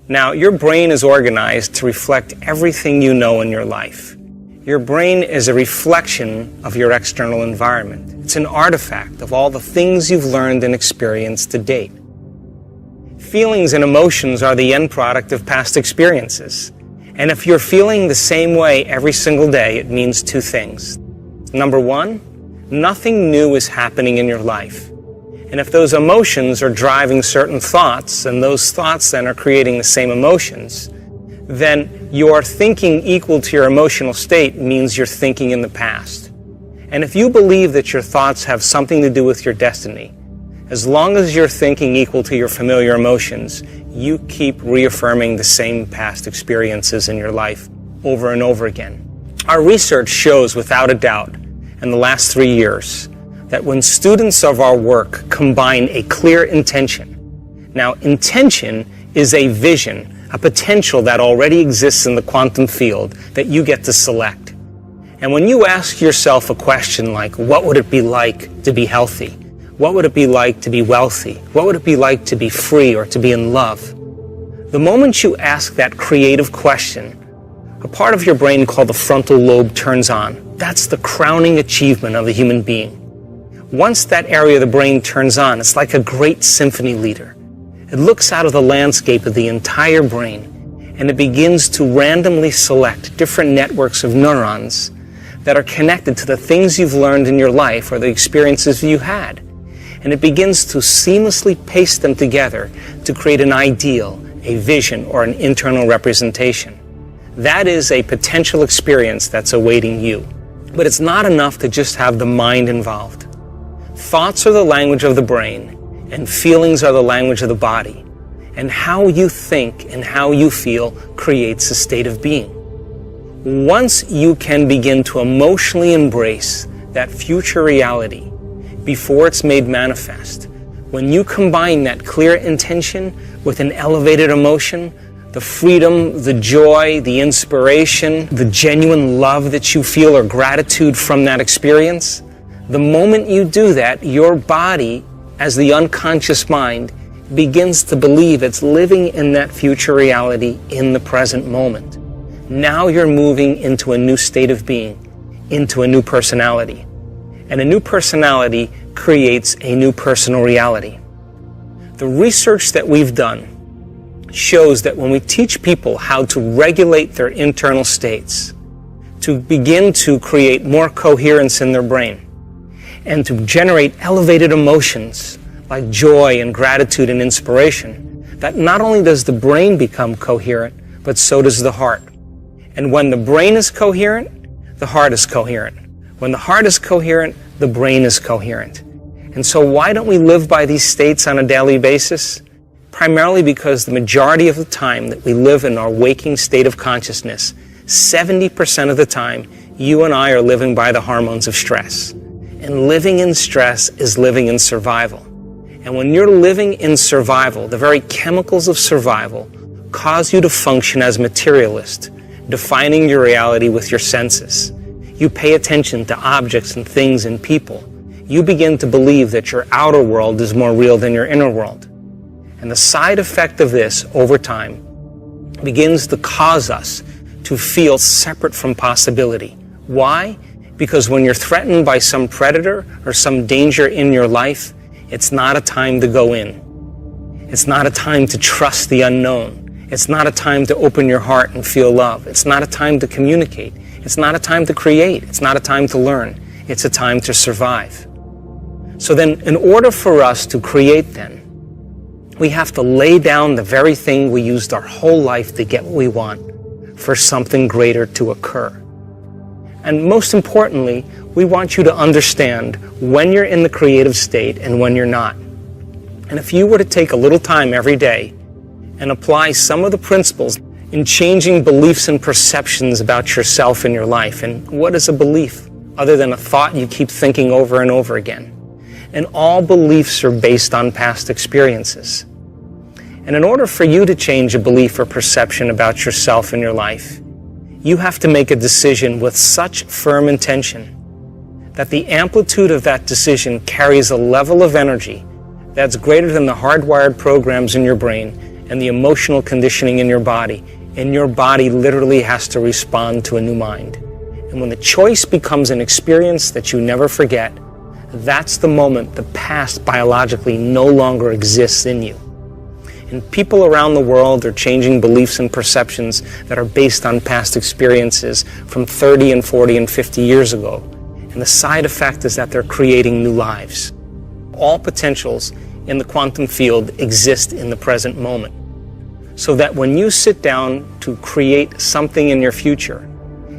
Now, your brain is organized to reflect everything you know in your life. Your brain is a reflection of your external environment. It's an artifact of all the things you've learned and experienced to date. Feelings and emotions are the end product of past experiences. And if you're feeling the same way every single day, it means two things. Number one, nothing new is happening in your life. And if those emotions are driving certain thoughts, and those thoughts then are creating the same emotions, then your thinking equal to your emotional state means you're thinking in the past. And if you believe that your thoughts have something to do with your destiny, as long as you're thinking equal to your familiar emotions, you keep reaffirming the same past experiences in your life over and over again. Our research shows without a doubt, in the last 3 years, that when students of our work combine a clear intention. Now, intention is a vision, a potential that already exists in the quantum field that you get to select. And when you ask yourself a question like, what would it be like to be healthy? What would it be like to be wealthy? What would it be like to be free or to be in love? The moment you ask that creative question, a part of your brain called the frontal lobe turns on. That's the crowning achievement of the human being. Once that area of the brain turns on, it's like a great symphony leader. It looks out of the landscape of the entire brain, and it begins to randomly select different networks of neurons that are connected to the things you've learned in your life or the experiences you had. And it begins to seamlessly paste them together to create an ideal, a vision, or an internal representation. That is a potential experience that's awaiting you. But it's not enough to just have the mind involved. Thoughts are the language of the brain, and feelings are the language of the body. And how you think and how you feel creates a state of being. Once you can begin to emotionally embrace that future reality before it's made manifest, when you combine that clear intention with an elevated emotion, the freedom, the joy, the inspiration, the genuine love that you feel or gratitude from that experience, the moment you do that, your body, as the unconscious mind, begins to believe it's living in that future reality in the present moment. Now you're moving into a new state of being, into a new personality. And a new personality creates a new personal reality. The research that we've done shows that when we teach people how to regulate their internal states, to begin to create more coherence in their brain, and to generate elevated emotions like joy and gratitude and inspiration, that not only does the brain become coherent, but so does the heart. And when the brain is coherent, the heart is coherent. When the heart is coherent, the brain is coherent. And so why don't we live by these states on a daily basis? Primarily because the majority of the time that we live in our waking state of consciousness, 70% of the time, you and I are living by the hormones of stress. And living in stress is living in survival. And when you're living in survival, the very chemicals of survival cause you to function as materialist, defining your reality with your senses. You pay attention to objects and things and people. You begin to believe that your outer world is more real than your inner world. And the side effect of this, over time, begins to cause us to feel separate from possibility. Why? Because when you're threatened by some predator or some danger in your life, it's not a time to go in. It's not a time to trust the unknown. It's not a time to open your heart and feel love. It's not a time to communicate. It's not a time to create. It's not a time to learn. It's a time to survive. So then, in order for us to create then, we have to lay down the very thing we used our whole life to get what we want for something greater to occur. And most importantly, we want you to understand when you're in the creative state and when you're not. And if you were to take a little time every day and apply some of the principles in changing beliefs and perceptions about yourself and your life, and what is a belief other than a thought you keep thinking over and over again? And all beliefs are based on past experiences. And in order for you to change a belief or perception about yourself and your life, you have to make a decision with such firm intention that the amplitude of that decision carries a level of energy that's greater than the hardwired programs in your brain and the emotional conditioning in your body, and your body literally has to respond to a new mind. And when the choice becomes an experience that you never forget, that's the moment the past biologically no longer exists in you. And people around the world are changing beliefs and perceptions that are based on past experiences from 30 and 40 and 50 years ago. And the side effect is that they're creating new lives. All potentials in the quantum field exist in the present moment. So that when you sit down to create something in your future,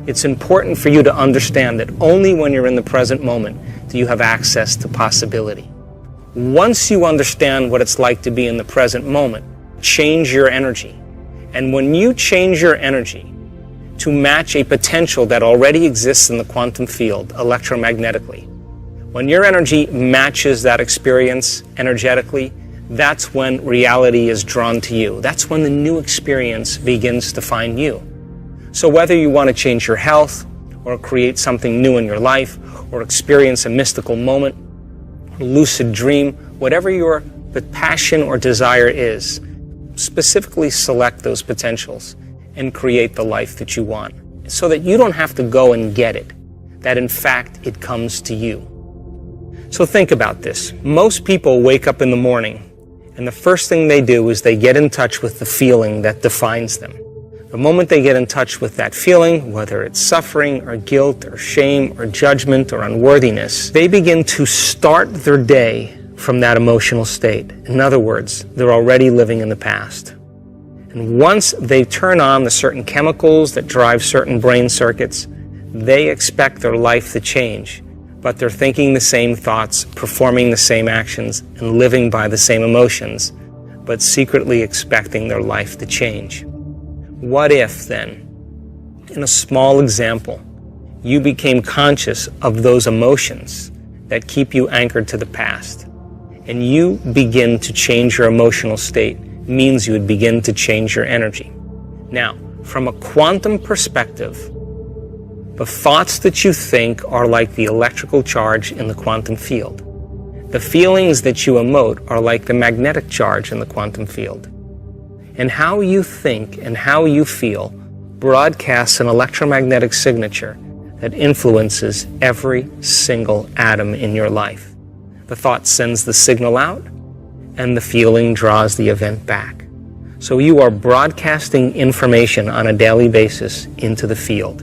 it's important for you to understand that only when you're in the present moment do you have access to possibility. Once you understand what it's like to be in the present moment, change your energy. And when you change your energy to match a potential that already exists in the quantum field electromagnetically, when your energy matches that experience energetically, that's when reality is drawn to you. That's when the new experience begins to find you. So whether you want to change your health, or create something new in your life, or experience a mystical moment, or lucid dream, whatever your passion or desire is, specifically select those potentials and create the life that you want, so that you don't have to go and get it, that in fact it comes to you. So think about this. Most people wake up in the morning, and the first thing they do is they get in touch with the feeling that defines them. The moment they get in touch with that feeling, whether it's suffering or guilt or shame or judgment or unworthiness, they begin to start their day from that emotional state. In other words, they're already living in the past. And once they turn on the certain chemicals that drive certain brain circuits, they expect their life to change. But they're thinking the same thoughts, performing the same actions, and living by the same emotions, but secretly expecting their life to change. What if, then, in a small example, you became conscious of those emotions that keep you anchored to the past, and you begin to change your emotional state, means you would begin to change your energy. Now, from a quantum perspective, the thoughts that you think are like the electrical charge in the quantum field. The feelings that you emote are like the magnetic charge in the quantum field. And how you think and how you feel broadcasts an electromagnetic signature that influences every single atom in your life. The thought sends the signal out, and the feeling draws the event back. So you are broadcasting information on a daily basis into the field.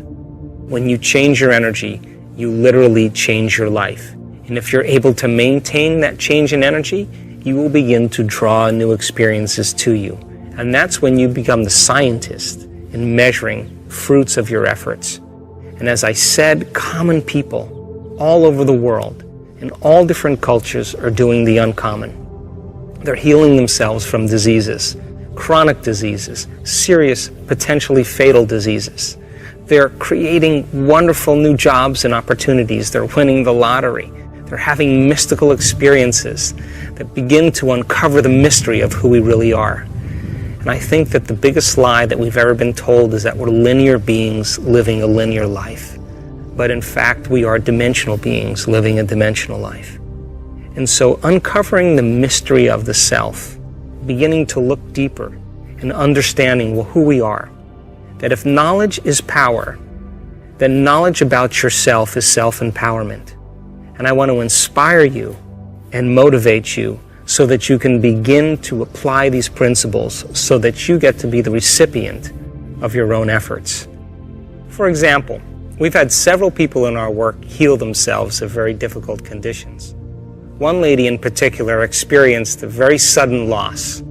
When you change your energy, you literally change your life. And if you're able to maintain that change in energy, you will begin to draw new experiences to you. And that's when you become the scientist in measuring fruits of your efforts. And as I said, common people all over the world in all different cultures are doing the uncommon. They're healing themselves from diseases, chronic diseases, serious, potentially fatal diseases. They're creating wonderful new jobs and opportunities. They're winning the lottery. They're having mystical experiences that begin to uncover the mystery of who we really are. And I think that the biggest lie that we've ever been told is that we're linear beings living a linear life. But in fact, we are dimensional beings living a dimensional life. And so uncovering the mystery of the self, beginning to look deeper and understanding who we are, that if knowledge is power, then knowledge about yourself is self-empowerment. And I want to inspire you and motivate you so that you can begin to apply these principles so that you get to be the recipient of your own efforts. For example, we've had several people in our work heal themselves of very difficult conditions. One lady in particular experienced a very sudden loss.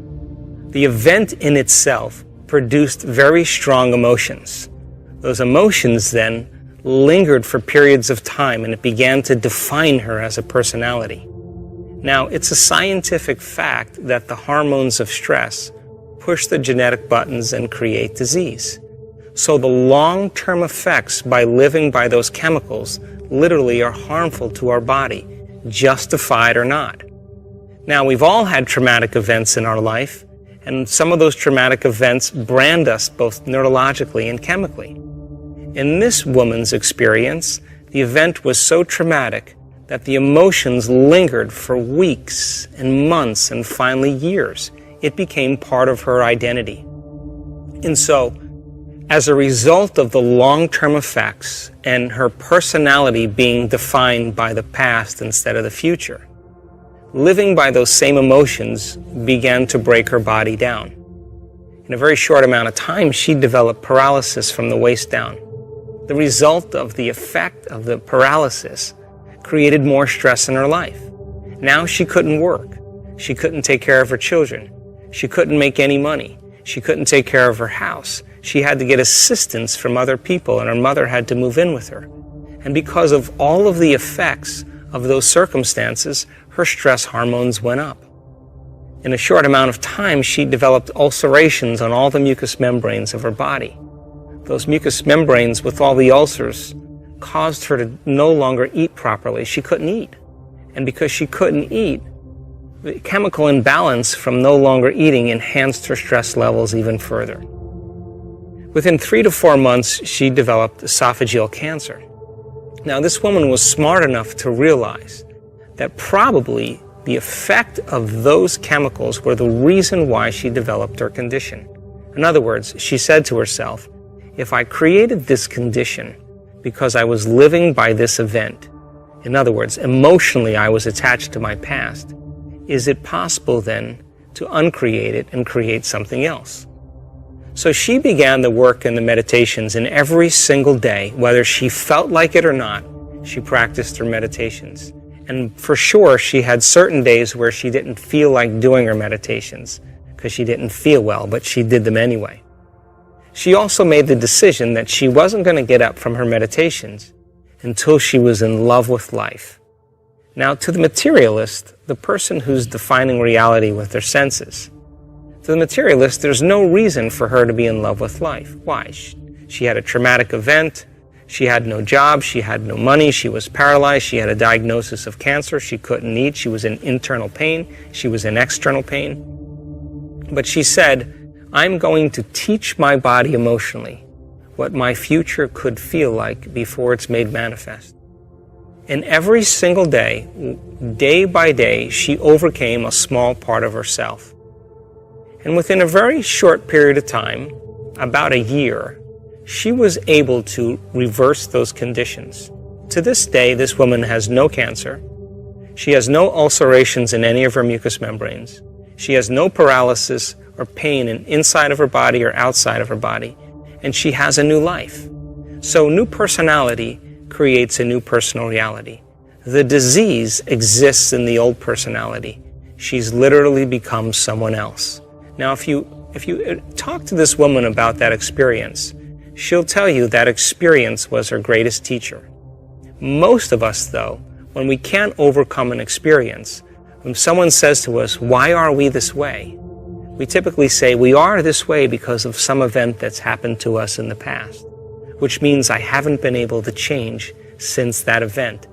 The event in itself produced very strong emotions. Those emotions then lingered for periods of time, and it began to define her as a personality. Now, it's a scientific fact that the hormones of stress push the genetic buttons and create disease. So the long-term effects by living by those chemicals literally are harmful to our body, justified or not. Now, we've all had traumatic events in our life, and some of those traumatic events brand us both neurologically and chemically. In this woman's experience, the event was so traumatic that the emotions lingered for weeks and months and finally years. it became part of her identity. And so, as a result of the long-term effects and her personality being defined by the past instead of the future, living by those same emotions began to break her body down. In a very short amount of time, she developed paralysis from the waist down. The result of the effect of the paralysis created more stress in her life. Now she couldn't work. She couldn't take care of her children. She couldn't make any money. She couldn't take care of her house. She had to get assistance from other people, and her mother had to move in with her. And because of all of the effects of those circumstances, her stress hormones went up. In a short amount of time, she developed ulcerations on all the mucous membranes of her body. Those mucous membranes with all the ulcers caused her to no longer eat properly. She couldn't eat. And because she couldn't eat, the chemical imbalance from no longer eating enhanced her stress levels even further. Within 3 to 4 months, she developed esophageal cancer. Now, this woman was smart enough to realize that probably the effect of those chemicals were the reason why she developed her condition. In other words, she said to herself, if I created this condition because I was living by this event, in other words, emotionally I was attached to my past, is it possible then to uncreate it and create something else? So she began the work and the meditations, and every single day, whether she felt like it or not, she practiced her meditations. And for sure, she had certain days where she didn't feel like doing her meditations because she didn't feel well, but she did them anyway. She also made the decision that she wasn't going to get up from her meditations until she was in love with life. Now, to the materialist, the person who's defining reality with their senses, to the materialist, there's no reason for her to be in love with life. Why? She had a traumatic event. She had no job. She had no money. She was paralyzed. She had a diagnosis of cancer. She couldn't eat. She was in internal pain. She was in external pain. But she said, I'm going to teach my body emotionally what my future could feel like before it's made manifest. And every single day, day by day, she overcame a small part of herself. And within a very short period of time, about a year, she was able to reverse those conditions. To this day, this woman has no cancer. She has no ulcerations in any of her mucous membranes. She has no paralysis or pain inside of her body or outside of her body. And she has a new life. So new personality creates a new personal reality. The disease exists in the old personality. She's literally become someone else. Now, if you talk to this woman about that experience, she'll tell you that experience was her greatest teacher. Most of us, though, when we can't overcome an experience, when someone says to us, why are we this way? We typically say, we are this way because of some event that's happened to us in the past, which means I haven't been able to change since that event.